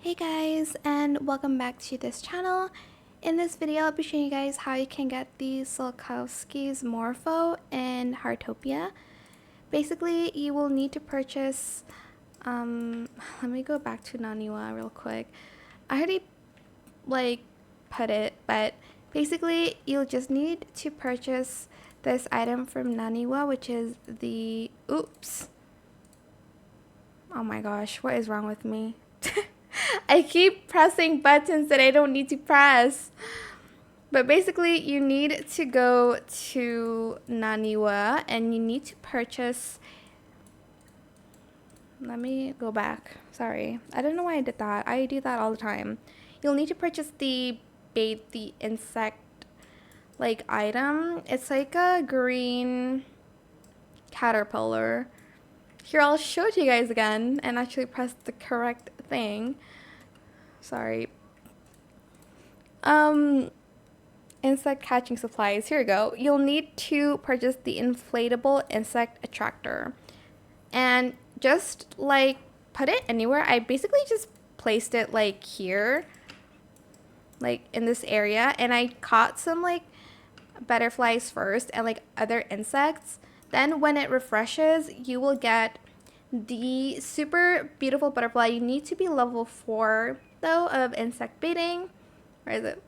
Hey guys, and welcome back to this channel. In this video, I'll be showing you guys how you can get the Sulkowsky's Morpho in Heartopia. Basically, you will need to purchase, let me go back to Naniwa real quick. I already, put it, but basically, you'll just need to purchase this item from Naniwa, which is the, oops. Oh my gosh, what is wrong with me? I keep pressing buttons that I don't need to press. But basically, you need to go to Naniwa and you need to purchase. Let me go back. Sorry. I don't know why I did that. I do that all the time. You'll need to purchase the bait, the insect item. It's like a green caterpillar. Here, I'll show it to you guys again and actually press the correct thing. Sorry. Insect catching supplies. Here we go. You'll need to purchase the inflatable insect attractor. And just put it anywhere. I basically just placed it here. In this area. And I caught some butterflies first and other insects. Then when it refreshes, you will get the super beautiful butterfly. You need to be level 4 though of insect baiting. Where is it?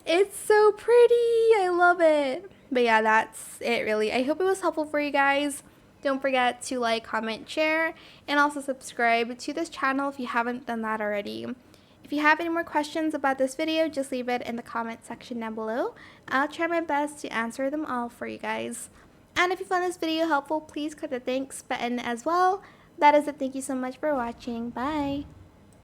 It's so pretty. I love it. But yeah, that's it really. I hope it was helpful for you guys. Don't forget to like, comment, share, and also subscribe to this channel if you haven't done that already. If you have any more questions about this video, just leave it in the comment section down below. I'll try my best to answer them all for you guys. And if you found this video helpful, please click the thanks button as well. That is it. Thank you so much for watching. Bye.